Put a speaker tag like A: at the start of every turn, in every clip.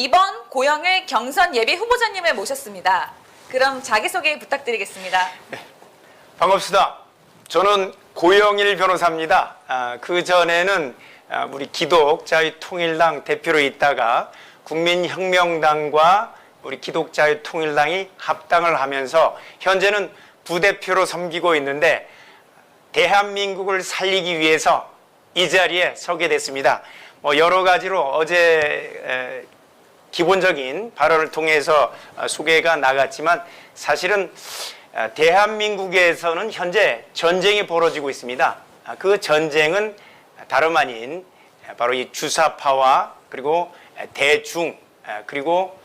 A: 이번 고영일 경선 예비 후보자님을 모셨습니다. 그럼 자기소개 부탁드리겠습니다.
B: 반갑습니다. 저는 고영일 변호사입니다. 그전에는 우리 기독자유통일당 대표로 있다가 국민혁명당과 우리 기독자유통일당이 합당을 하면서 현재는 부대표로 섬기고 있는데 대한민국을 살리기 위해서 이 자리에 서게 됐습니다. 여러 가지로 어제 기본적인 발언을 통해서 소개가 나갔지만 사실은 대한민국에서는 현재 전쟁이 벌어지고 있습니다. 그 전쟁은 다름 아닌 바로 이 주사파와 그리고 대중 그리고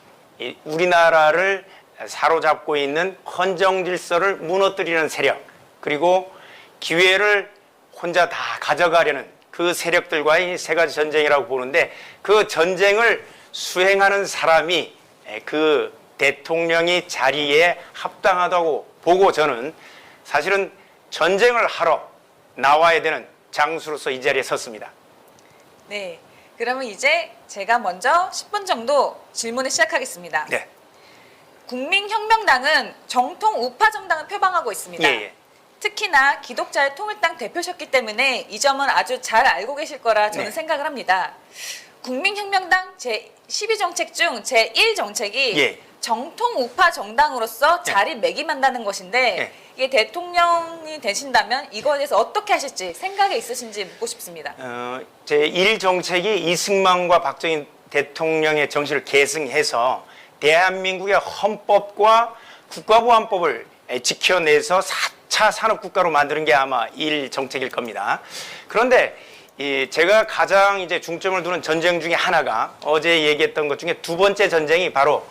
B: 우리나라를 사로잡고 있는 헌정 질서를 무너뜨리는 세력 그리고 기회를 혼자 다 가져가려는 그 세력들과의 세 가지 전쟁이라고 보는데 그 전쟁을 수행하는 사람이 그 대통령이 자리에 합당하다고 보고 저는 사실은 전쟁을 하러 나와야 되는 장수로서 이 자리에 섰습니다.
A: 네, 그러면 이제 제가 먼저 10분 정도 질문을 시작하겠습니다.
B: 네.
A: 국민혁명당은 정통 우파 정당을 표방하고 있습니다.
B: 예.
A: 특히나 기독자유통일당 대표셨기 때문에 이 점은 아주 잘 알고 계실 거라 저는
B: 네.
A: 생각을 합니다. 국민혁명당 제12정책 중 제1정책이
B: 예.
A: 정통 우파 정당으로서 자리매김한다는 것인데
B: 예.
A: 이게 대통령이 되신다면 이거에 대해서 어떻게 하실지 생각이 있으신지 묻고 싶습니다.
B: 제1정책이 이승만과 박정희 대통령의 정신을 계승해서 대한민국의 헌법과 국가보안법을 지켜내서 4차 산업국가로 만드는 게 아마 1정책일 겁니다. 그런데 제가 가장 이제 중점을 두는 전쟁 중에 하나가 어제 얘기했던 것 중에 두 번째 전쟁이 바로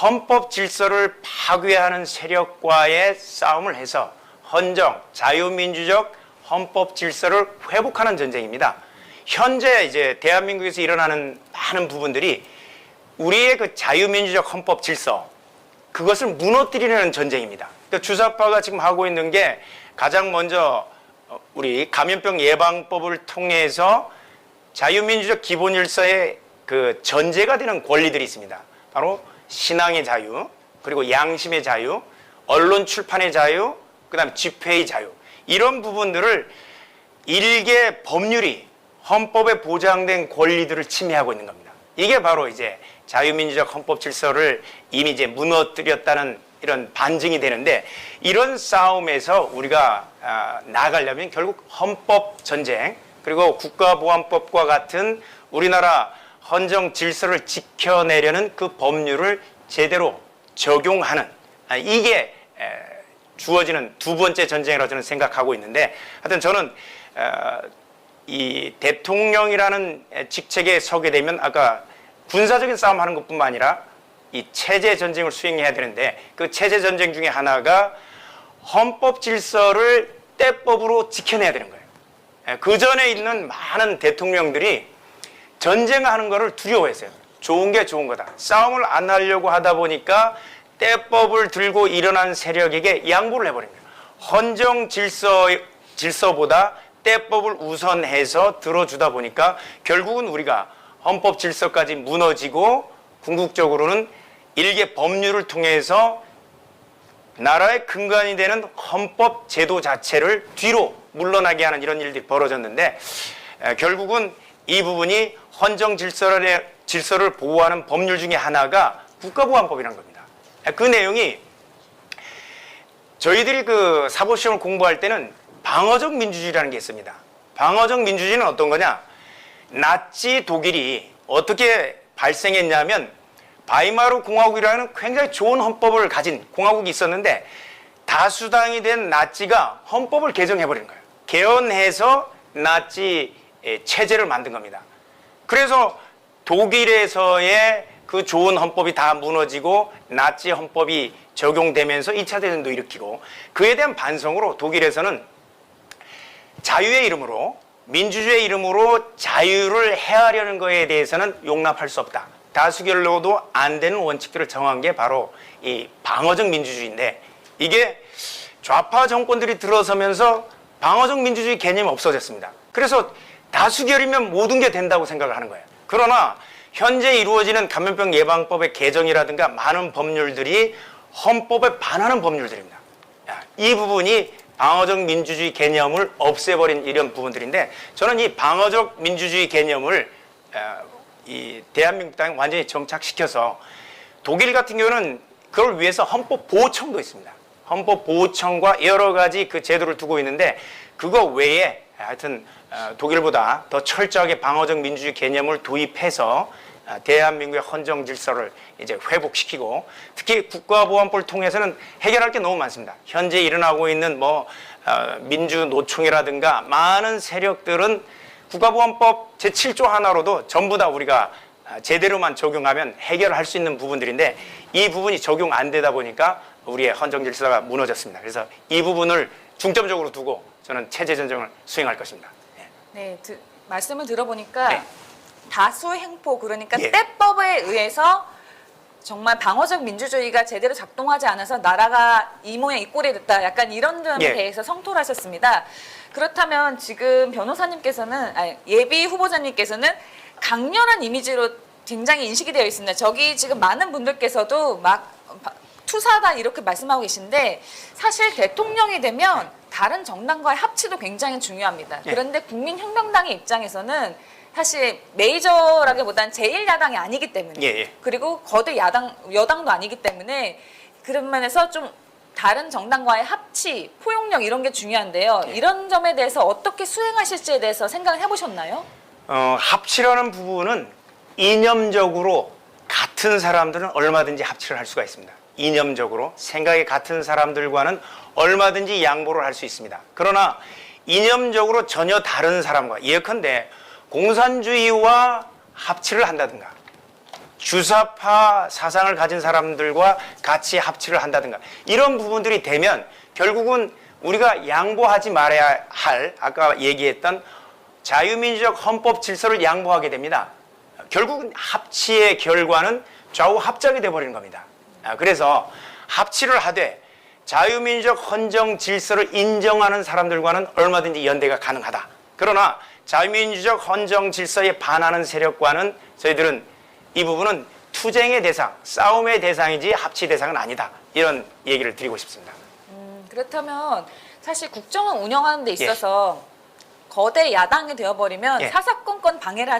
B: 헌법 질서를 파괴하는 세력과의 싸움을 해서 헌정, 자유민주적 헌법 질서를 회복하는 전쟁입니다. 현재 이제 대한민국에서 일어나는 많은 부분들이 우리의 그 자유민주적 헌법 질서 그것을 무너뜨리려는 전쟁입니다. 그러니까 주사파가 지금 하고 있는 게 가장 먼저 우리 감염병 예방법을 통해서 자유민주적 기본 질서의 그 전제가 되는 권리들이 있습니다. 바로 신앙의 자유, 그리고 양심의 자유, 언론 출판의 자유, 그다음에 집회의 자유 이런 부분들을 일개 법률이 헌법에 보장된 권리들을 침해하고 있는 겁니다. 이게 바로 이제 자유민주적 헌법 질서를 이미 이제 무너뜨렸다는 이런 반증이 되는데 이런 싸움에서 우리가 나가려면 결국 헌법 전쟁 그리고 국가보안법과 같은 우리나라 헌정 질서를 지켜내려는 그 법률을 제대로 적용하는 이게 주어지는 두 번째 전쟁이라고 저는 생각하고 있는데 하여튼 저는 이 대통령이라는 직책에 서게 되면 아까 군사적인 싸움하는 것뿐만 아니라 이 체제 전쟁을 수행해야 되는데 그 체제 전쟁 중에 하나가 헌법 질서를 때법으로 지켜내야 되는 거예요. 그 전에 있는 많은 대통령들이 전쟁하는 거를 두려워했어요. 좋은 게 좋은 거다. 싸움을 안 하려고 하다 보니까 때법을 들고 일어난 세력에게 양보를 해버린 거예요. 헌정 질서보다 때법을 우선해서 들어주다 보니까 결국은 우리가 헌법 질서까지 무너지고 궁극적으로는 일개 법률을 통해서 나라의 근간이 되는 헌법 제도 자체를 뒤로 물러나게 하는 이런 일들이 벌어졌는데 결국은 이 부분이 헌정 질서를 보호하는 법률 중에 하나가 국가보안법이라는 겁니다. 그 내용이 저희들이 그 사법시험을 공부할 때는 방어적 민주주의라는 게 있습니다. 방어적 민주주의는 어떤 거냐? 나치 독일이 어떻게 발생했냐면 바이마르 공화국이라는 굉장히 좋은 헌법을 가진 공화국이 있었는데 다수당이 된 나치가 헌법을 개정해버린 거예요. 개헌해서 나치 체제를 만든 겁니다. 그래서 독일에서의 그 좋은 헌법이 다 무너지고 나치 헌법이 적용되면서 2차 대전도 일으키고 그에 대한 반성으로 독일에서는 자유의 이름으로 민주주의의 이름으로 자유를 해하려는 것에 대해서는 용납할 수 없다. 다수결로도 안 되는 원칙들을 정한 게 바로 이 방어적 민주주의인데 이게 좌파 정권들이 들어서면서 방어적 민주주의 개념이 없어졌습니다. 그래서 다수결이면 모든 게 된다고 생각을 하는 거예요. 그러나 현재 이루어지는 감염병 예방법의 개정이라든가 많은 법률들이 헌법에 반하는 법률들입니다. 이 부분이 방어적 민주주의 개념을 없애버린 이런 부분들인데, 저는 이 방어적 민주주의 개념을 이 대한민국 땅에 완전히 정착시켜서, 독일 같은 경우는 그걸 위해서 헌법보호청도 있습니다. 헌법보호청과 여러 가지 그 제도를 두고 있는데, 그거 외에 하여튼 독일보다 더 철저하게 방어적 민주주의 개념을 도입해서 대한민국의 헌정 질서를 이제 회복시키고, 특히 국가보안법을 통해서는 해결할 게 너무 많습니다. 현재 일어나고 있는 민주노총이라든가 많은 세력들은 국가보안법 제7조 하나로도 전부 다 우리가 제대로만 적용하면 해결할 수 있는 부분들인데, 이 부분이 적용 안 되다 보니까 우리의 헌정 질서가 무너졌습니다. 그래서 이 부분을 중점적으로 두고 저는 체제 전쟁을 수행할 것입니다.
A: 네, 말씀을 들어보니까
B: 네.
A: 다수 행포, 그러니까
B: 예.
A: 때법에 의해서 정말 방어적 민주주의가 제대로 작동하지 않아서 나라가 이 모양 이 꼴이 됐다, 약간 이런 점에
B: 예.
A: 대해서 성토를 하셨습니다. 그렇다면 지금 변호사님께서는, 예비 후보자님께서는 강렬한 이미지로 굉장히 인식이 되어 있습니다. 저기 지금 많은 분들께서도 막 투사다 이렇게 말씀하고 계신데, 사실 대통령이 되면 다른 정당과의 합치도 굉장히 중요합니다.
B: 예.
A: 그런데 국민혁명당의 입장에서는 사실 메이저라기보다는 제1야당이 아니기 때문에,
B: 예.
A: 그리고 거대 여당도 아니기 때문에, 그런 면에서 좀 다른 정당과의 합치, 포용력 이런 게 중요한데요.
B: 예.
A: 이런 점에 대해서 어떻게 수행하실지에 대해서 생각을 해보셨나요?
B: 합치라는 부분은 이념적으로 같은 사람들은 얼마든지 합치를 할 수가 있습니다. 이념적으로 생각이 같은 사람들과는 얼마든지 양보를 할 수 있습니다. 그러나 이념적으로 전혀 다른 사람과, 예컨대 공산주의와 합치를 한다든가, 주사파 사상을 가진 사람들과 같이 합치를 한다든가, 이런 부분들이 되면 결국은 우리가 양보하지 말아야 할, 아까 얘기했던 자유민주적 헌법 질서를 양보하게 됩니다. 결국은 합치의 결과는 좌우 합작이 돼버리는 겁니다. 그래서 합치를 하되 자유민주적 헌정 질서를 인정하는 사람들과는 얼마든지 연대가 가능하다. 그러나 자유민주적 헌정 질서에 반하는 세력과는 저희들은 이 부분은 투쟁의 대상, 싸움의 대상이지 합치 대상은 아니다. 이런 얘기를 드리고 싶습니다.
A: 그렇다면 사실 국정을 운영하는 데 있어서 거대 야당이 되어버리면
B: 예.
A: 사사건건 방해를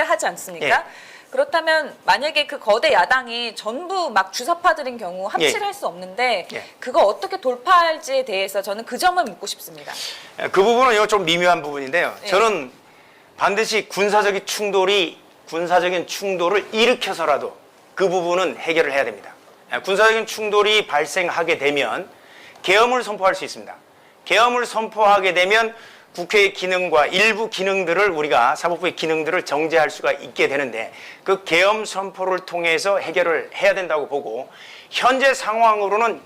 A: 하지 않습니까?
B: 예.
A: 그렇다면 만약에 그 거대 야당이 전부 막 주사파들인 경우 합치를
B: 예.
A: 할 수 없는데,
B: 예.
A: 그거 어떻게 돌파할지에 대해서 저는 그 점을 묻고 싶습니다.
B: 그 부분은 이거 좀 미묘한 부분인데요.
A: 예.
B: 저는 반드시 군사적인 충돌을 일으켜서라도 그 부분은 해결을 해야 됩니다. 군사적인 충돌이 발생하게 되면 계엄을 선포할 수 있습니다. 계엄을 선포하게 되면 국회의 기능과 일부 기능들을, 우리가 사법부의 기능들을 정지할 수가 있게 되는데, 그 계엄 선포를 통해서 해결을 해야 된다고 보고, 현재 상황으로는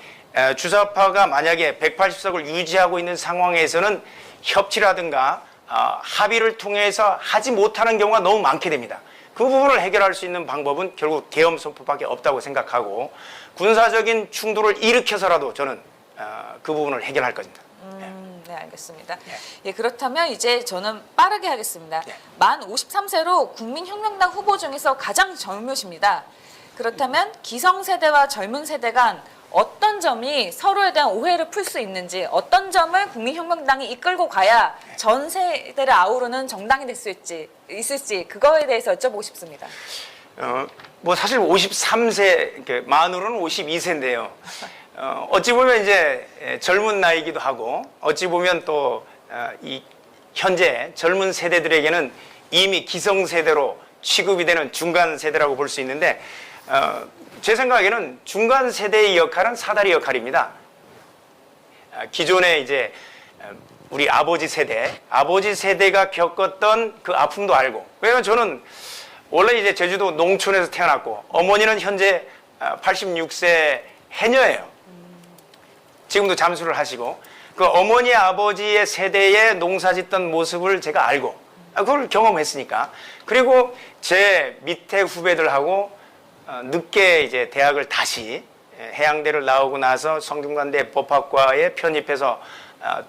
B: 주사파가 만약에 180석을 유지하고 있는 상황에서는 협치라든가 합의를 통해서 하지 못하는 경우가 너무 많게 됩니다. 그 부분을 해결할 수 있는 방법은 결국 계엄 선포밖에 없다고 생각하고, 군사적인 충돌을 일으켜서라도 저는 그 부분을 해결할 것입니다.
A: 네, 알겠습니다. 예, 그렇다면 이제 저는 빠르게 하겠습니다. 만 53세로 국민혁명당 후보 중에서 가장 젊으십니다. 그렇다면 기성세대와 젊은 세대 간 어떤 점이 서로에 대한 오해를 풀 수 있는지, 어떤 점을 국민혁명당이 이끌고 가야 전 세대를 아우르는 정당이 될 수 있을지 그거에 대해서 여쭤보고 싶습니다.
B: 사실 53세, 만으로는 52세인데요. 어찌 보면 이제 젊은 나이기도 하고, 어찌 보면 또 이 현재 젊은 세대들에게는 이미 기성세대로 취급이 되는 중간 세대라고 볼 수 있는데, 제 생각에는 중간 세대의 역할은 사다리 역할입니다. 기존에 이제 우리 아버지 세대가 겪었던 그 아픔도 알고, 왜냐면 저는 원래 이제 제주도 농촌에서 태어났고, 어머니는 현재 86세 해녀예요. 지금도 잠수를 하시고, 그 어머니 아버지의 세대의 농사 짓던 모습을 제가 알고, 그걸 경험했으니까. 그리고 제 밑에 후배들하고 늦게 이제 대학을 다시, 해양대를 나오고 나서 성균관대 법학과에 편입해서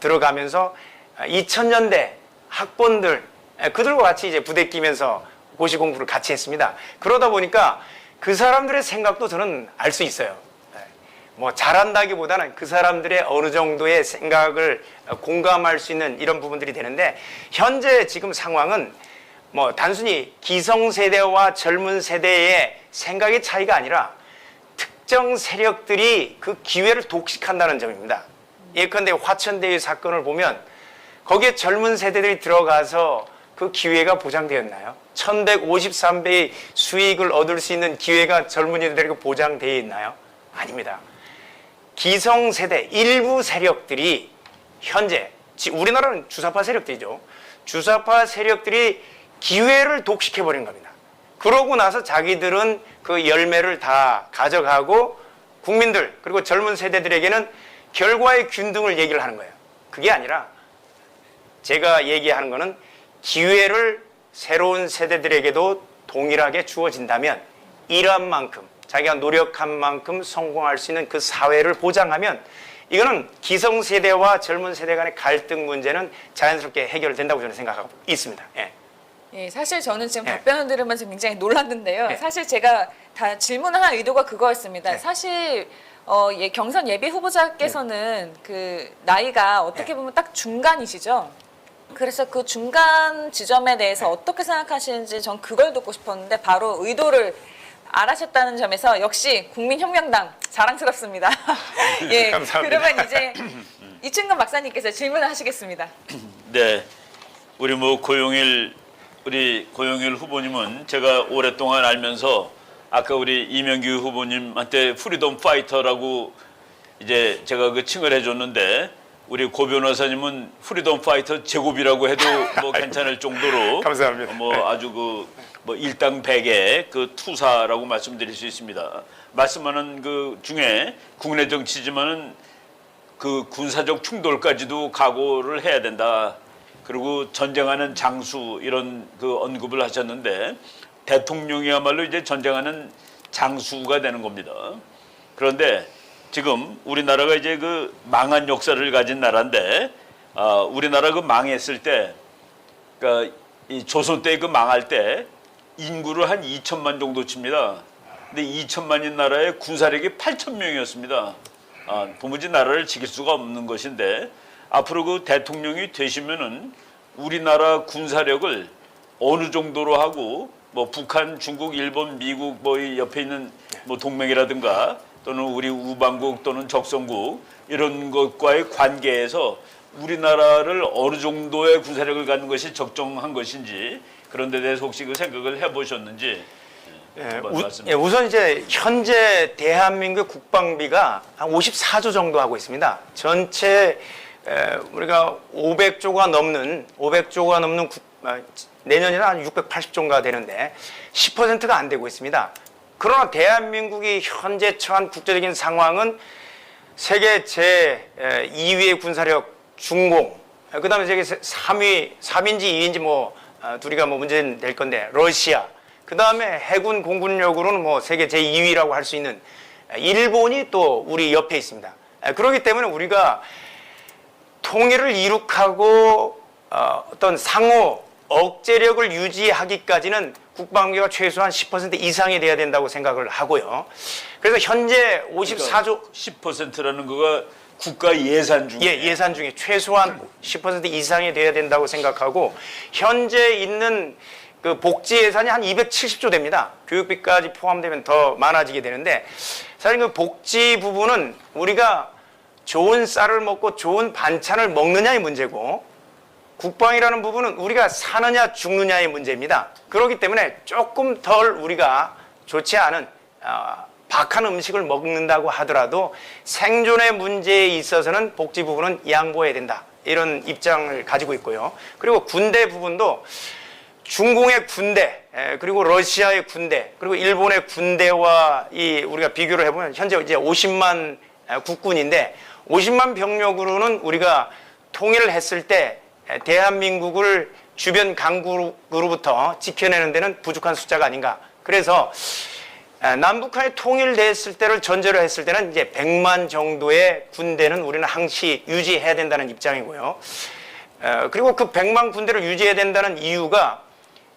B: 들어가면서 2000년대 학번들, 그들과 같이 이제 부대 끼면서 고시 공부를 같이 했습니다. 그러다 보니까 그 사람들의 생각도 저는 알 수 있어요. 뭐 잘한다기보다는 그 사람들의 어느 정도의 생각을 공감할 수 있는 이런 부분들이 되는데, 현재 지금 상황은 뭐 단순히 기성세대와 젊은 세대의 생각의 차이가 아니라 특정 세력들이 그 기회를 독식한다는 점입니다. 예컨대 화천대유 사건을 보면 거기에 젊은 세대들이 들어가서 그 기회가 보장되었나요? 1153배의 수익을 얻을 수 있는 기회가 젊은이들에게 보장되어 있나요? 아닙니다. 기성세대 일부 세력들이 현재, 우리나라는 주사파 세력들이죠. 주사파 세력들이 기회를 독식해버린 겁니다. 그러고 나서 자기들은 그 열매를 다 가져가고 국민들 그리고 젊은 세대들에게는 결과의 균등을 얘기를 하는 거예요. 그게 아니라 제가 얘기하는 거는 기회를 새로운 세대들에게도 동일하게 주어진다면 일한 만큼 자기가 노력한 만큼 성공할 수 있는 그 사회를 보장하면 이거는 기성세대와 젊은 세대 간의 갈등 문제는 자연스럽게 해결된다고 저는 생각하고 있습니다. 예.
A: 예, 사실 저는 지금
B: 네.
A: 답변을 들으면서 굉장히 놀랐는데요.
B: 네.
A: 사실 제가 다 질문을 한 의도가 그거였습니다.
B: 네.
A: 사실 경선 예비 후보자께서는 그 나이가 어떻게 보면 딱 중간이시죠. 그래서 그 중간 지점에 대해서 어떻게 생각하시는지 전 그걸 듣고 싶었는데 바로 의도를 알아셨다는 점에서 역시 국민혁명당 자랑스럽습니다. 예,
B: 감사합니다.
A: 그러면 이제 이춘근 박사님께서 질문을 하시겠습니다.
C: 네, 우리 고용일 후보님은 제가 오랫동안 알면서 아까 우리 이명규 후보님한테 프리덤 파이터라고 이제 제가 그 칭을 해줬는데 우리 고 변호사님은 프리덤 파이터 제곱이라고 해도 뭐 괜찮을 정도로
B: 감사합니다.
C: 뭐 아주 뭐 일당백의 그 투사라고 말씀드릴 수 있습니다. 말씀하는 그 중에 국내 정치지만은 그 군사적 충돌까지도 각오를 해야 된다. 그리고 전쟁하는 장수 이런 그 언급을 하셨는데 대통령이야말로 이제 전쟁하는 장수가 되는 겁니다. 그런데 지금 우리나라가 이제 그 망한 역사를 가진 나라인데 우리나라 그 망했을 때 그러니까 이 조선 때 그 망할 때 인구를 한 2천만 정도 칩니다. 근데 2천만인 나라에 군사력이 8천 명이었습니다. 도무지 나라를 지킬 수가 없는 것인데 앞으로 그 대통령이 되시면은 우리나라 군사력을 어느 정도로 하고 뭐 북한, 중국, 일본, 미국 뭐 이 옆에 있는 뭐 동맹이라든가 또는 우리 우방국 또는 적성국 이런 것과의 관계에서 우리나라를 어느 정도의 군사력을 갖는 것이 적정한 것인지 그런 데 대해서 혹시 그 생각을 해보셨는지
B: 우선 이제 현재 대한민국 국방비가 한 54조 정도 하고 있습니다. 전체 우리가 500조가 넘는 내년에는 한 680조가 되는데 10%가 안 되고 있습니다. 그러나 대한민국이 현재 처한 국제적인 상황은 세계 제2위의 군사력 중공, 그 다음에 세계 3인지 2위인지 둘이가 문제는 될 건데 러시아, 그 다음에 해군 공군력으로는 세계 제2위라고 할 수 있는 일본이 또 우리 옆에 있습니다. 그렇기 때문에 우리가 통일을 이룩하고 어떤 상호 억제력을 유지하기까지는 국방비가 최소한 10% 이상이 돼야 된다고 생각을 하고요. 그래서 현재 54조
C: 10%라는 거가 국가 예산 중에
B: 예산 중에 최소한 10% 이상이 돼야 된다고 생각하고 현재 있는 그 복지 예산이 한 270조 됩니다. 교육비까지 포함되면 더 많아지게 되는데 사실 그 복지 부분은 우리가 좋은 쌀을 먹고 좋은 반찬을 먹느냐의 문제고 국방이라는 부분은 우리가 사느냐 죽느냐의 문제입니다. 그렇기 때문에 조금 덜 우리가 좋지 않은 박한 음식을 먹는다고 하더라도 생존의 문제에 있어서는 복지 부분은 양보해야 된다. 이런 입장을 가지고 있고요. 그리고 군대 부분도 중공의 군대, 그리고 러시아의 군대, 그리고 일본의 군대와 우리가 비교를 해보면 현재 이제 50만 국군인데 50만 병력으로는 우리가 통일을 했을 때 대한민국을 주변 강국으로부터 지켜내는 데는 부족한 숫자가 아닌가. 그래서 남북한이 통일됐을 때를 전제로 했을 때는 이제 100만 정도의 군대는 우리는 항시 유지해야 된다는 입장이고요. 그리고 그 100만 군대를 유지해야 된다는 이유가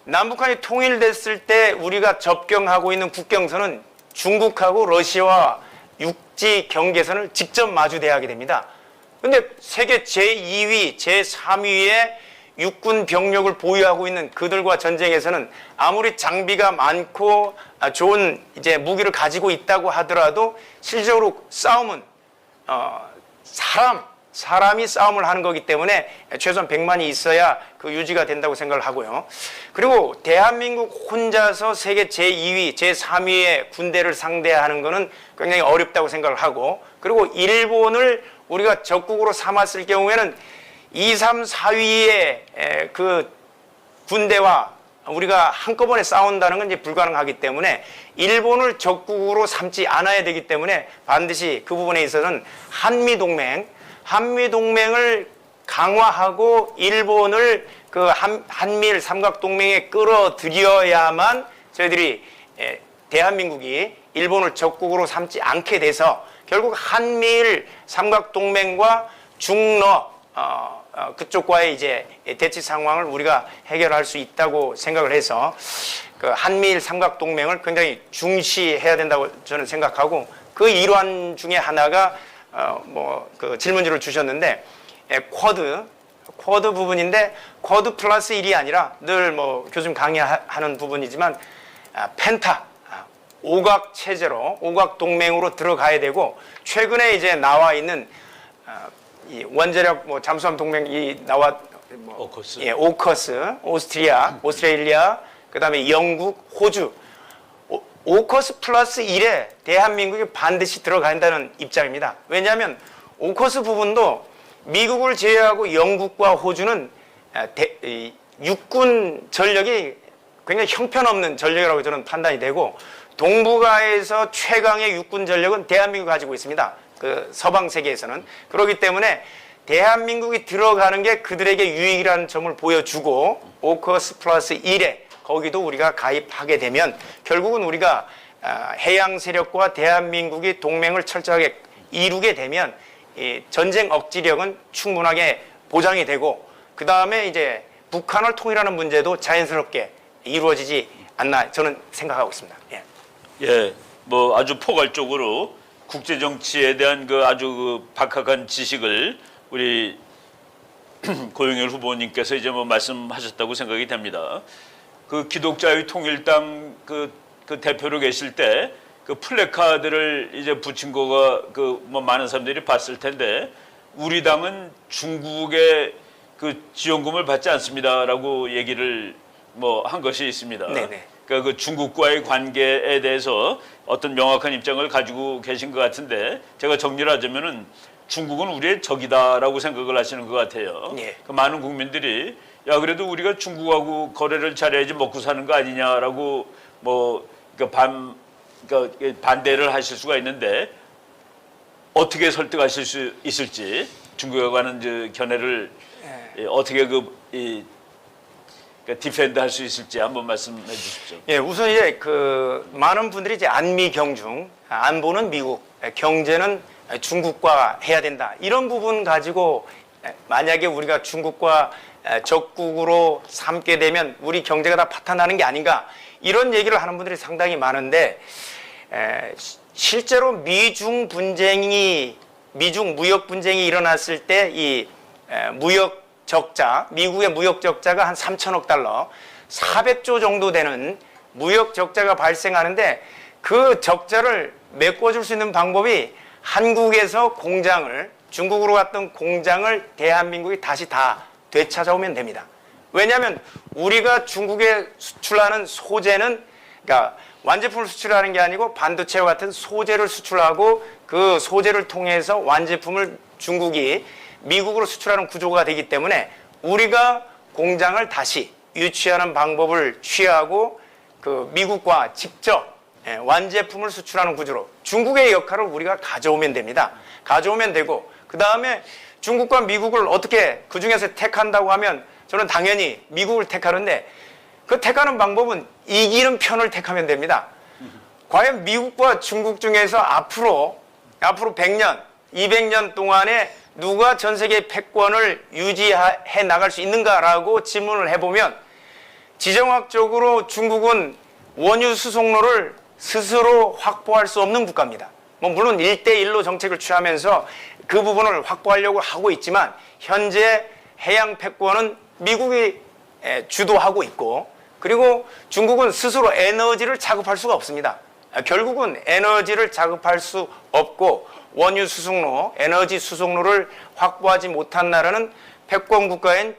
B: 남북한이 통일됐을 때 우리가 접경하고 있는 국경선은 중국하고 러시아와 육지 경계선을 직접 마주대하게 됩니다. 근데 세계 제2위, 제3위의 육군 병력을 보유하고 있는 그들과 전쟁에서는 아무리 장비가 많고 좋은 이제 무기를 가지고 있다고 하더라도 실질적으로 싸움은 사람이 싸움을 하는 거기 때문에 최소한 100만이 있어야 그 유지가 된다고 생각을 하고요. 그리고 대한민국 혼자서 세계 제2위, 제3위의 군대를 상대하는 것은 굉장히 어렵다고 생각을 하고, 그리고 일본을 우리가 적국으로 삼았을 경우에는 2, 3, 4위의 그 군대와 우리가 한꺼번에 싸운다는 건 이제 불가능하기 때문에 일본을 적국으로 삼지 않아야 되기 때문에 반드시 그 부분에 있어서는 한미동맹을 강화하고 일본을 그 한미일 삼각동맹에 끌어들여야만 저희들이 대한민국이 일본을 적국으로 삼지 않게 돼서 결국 한미일 삼각동맹과 중러 그쪽과의 이제 대치 상황을 우리가 해결할 수 있다고 생각을 해서 그 한미일 삼각동맹을 굉장히 중시해야 된다고 저는 생각하고, 그 일환 중에 하나가 그 질문지를 주셨는데 쿼드 부분인데, 쿼드 플러스 1이 아니라 늘 교수님 강의하는 부분이지만 펜타 오각 체제로, 오각 동맹으로 들어가야 되고, 최근에 이제 나와 있는 이 원자력 잠수함 동맹이
C: 오커스.
B: 예, 오커스, 오스트레일리아, 그다음에 영국, 호주, 오커스 플러스 1에 대한민국이 반드시 들어간다는 입장입니다. 왜냐하면 오커스 부분도 미국을 제외하고 영국과 호주는 육군 전력이 굉장히 형편없는 전력이라고 저는 판단이 되고, 동북아에서 최강의 육군 전력은 대한민국이 가지고 있습니다. 그 서방 세계에서는. 그렇기 때문에 대한민국이 들어가는 게 그들에게 유익이라는 점을 보여주고, 오커스 플러스 1에 거기도 우리가 가입하게 되면 결국은 우리가 해양 세력과 대한민국이 동맹을 철저하게 이루게 되면 이 전쟁 억지력은 충분하게 보장이 되고, 그 다음에 이제 북한을 통일하는 문제도 자연스럽게 이루어지지 않나 저는 생각하고 있습니다. 예.
C: 예, 아주 포괄적으로 국제 정치에 대한 그 아주 그 박학한 지식을 우리 고영일 후보님께서 이제 말씀하셨다고 생각이 됩니다. 그 기독자유 통일당 그 대표로 계실 때 그 플래카드를 이제 붙인 거가 많은 사람들이 봤을 텐데, 우리 당은 중국의 그 지원금을 받지 않습니다라고 얘기를 한 것이 있습니다.
B: 네네.
C: 그러니까 그 중국과의 관계에 대해서 어떤 명확한 입장을 가지고 계신 것 같은데, 제가 정리를 하자면은 중국은 우리의 적이다라고 생각을 하시는 것 같아요.
B: 예.
C: 그 많은 국민들이 그래도 우리가 중국하고 거래를 잘해야지 먹고 사는 거 아니냐라고 반대를 하실 수가 있는데, 어떻게 설득하실 수 있을지 중국에 관한 견해를 어떻게 디펜드 할 수 있을지 한번 말씀해 주십시오.
B: 예, 우선 이제 많은 분들이 이제 안미 경중, 안보는 미국, 경제는 중국과 해야 된다, 이런 부분 가지고 만약에 우리가 중국과 적국으로 삼게 되면 우리 경제가 다 파탄나는 게 아닌가, 이런 얘기를 하는 분들이 상당히 많은데, 실제로 미중 무역 분쟁이 일어났을 때 이 무역 적자, 미국의 무역 적자가 한 3천억 달러, 400조 정도 되는 무역 적자가 발생하는데, 그 적자를 메꿔줄 수 있는 방법이 한국에서 중국으로 갔던 공장을 대한민국이 다시 다 되찾아오면 됩니다. 왜냐하면 우리가 중국에 수출하는 소재는, 그러니까 완제품을 수출하는 게 아니고 반도체와 같은 소재를 수출하고, 그 소재를 통해서 완제품을 중국이 미국으로 수출하는 구조가 되기 때문에 우리가 공장을 다시 유치하는 방법을 취하고 그 미국과 직접 완제품을 수출하는 구조로 중국의 역할을 우리가 가져오면 됩니다. 가져오면 되고, 그 다음에 중국과 미국을 어떻게 그중에서 택한다고 하면 저는 당연히 미국을 택하는데, 그 택하는 방법은 이기는 편을 택하면 됩니다. 과연 미국과 중국 중에서 앞으로 100년, 200년 동안에 누가 전 세계 패권을 유지해 나갈 수 있는가라고 질문을 해보면 지정학적으로 중국은 원유 수송로를 스스로 확보할 수 없는 국가입니다. 물론 1대1로 정책을 취하면서 그 부분을 확보하려고 하고 있지만 현재 해양 패권은 미국이 주도하고 있고, 그리고 중국은 스스로 에너지를 자급할 수가 없습니다. 결국은 에너지를 자급할 수 없고 원유 수송로, 에너지 수송로를 확보하지 못한 나라는 패권 국가인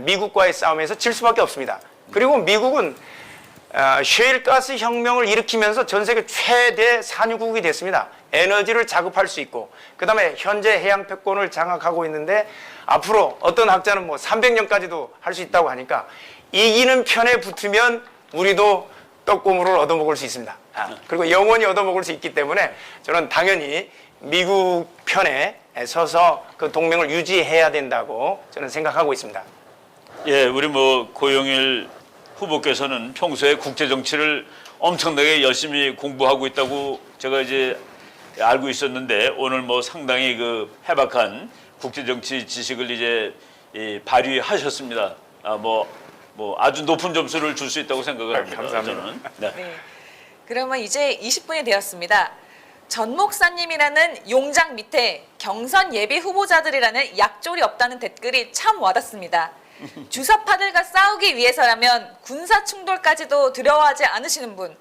B: 미국과의 싸움에서 질 수밖에 없습니다. 그리고 미국은 셰일가스 혁명을 일으키면서 전 세계 최대 산유국이 됐습니다. 에너지를 자급할 수 있고, 그 다음에 현재 해양 패권을 장악하고 있는데 앞으로 어떤 학자는 300년까지도 할 수 있다고 하니까 이기는 편에 붙으면 우리도 떡고물을 얻어먹을 수 있습니다. 그리고 영원히 얻어먹을 수 있기 때문에 저는 당연히 미국 편에 서서 그 동맹을 유지해야 된다고 저는 생각하고 있습니다.
C: 예, 우리 고용일 후보께서는 평소에 국제 정치를 엄청나게 열심히 공부하고 있다고 제가 이제 알고 있었는데, 오늘 상당히 그 해박한 국제 정치 지식을 이제 발휘하셨습니다. 아주 높은 점수를 줄 수 있다고 생각을 합니다.
B: 감사합니다.
C: 저는. 네.
A: 네. 그러면 이제 20분이 되었습니다. 전 목사님이라는 용장 밑에 경선 예비 후보자들이라는 약졸이 없다는 댓글이 참 와닿습니다. 주사파들과 싸우기 위해서라면 군사 충돌까지도 두려워하지 않으시는 분,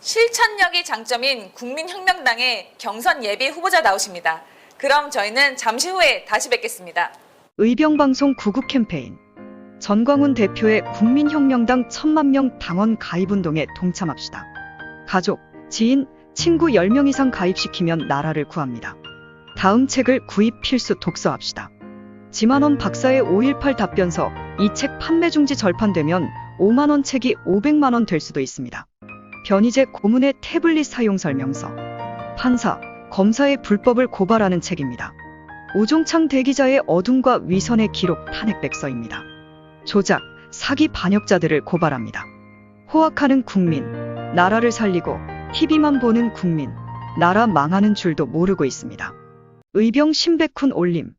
A: 실천력이 장점인 국민혁명당의 경선 예비 후보자 나오십니다. 그럼 저희는 잠시 후에 다시 뵙겠습니다.
D: 의병방송 구국 캠페인 전광훈 대표의 국민혁명당 1000만 명 당원 가입운동에 동참합시다. 가족, 지인, 친구 10명 이상 가입시키면 나라를 구합니다. 다음 책을 구입 필수 독서합시다. 지만원 박사의 5.18 답변서, 이 책 판매 중지 절판되면 5만원 책이 500만원 될 수도 있습니다. 변희재 고문의 태블릿 사용 설명서, 판사, 검사의 불법을 고발하는 책입니다. 오종창 대기자의 어둠과 위선의 기록 탄핵백서입니다. 조작, 사기 반역자들을 고발합니다. 호악하는 국민, 나라를 살리고 TV만 보는 국민, 나라 망하는 줄도 모르고 있습니다. 의병 신백훈 올림.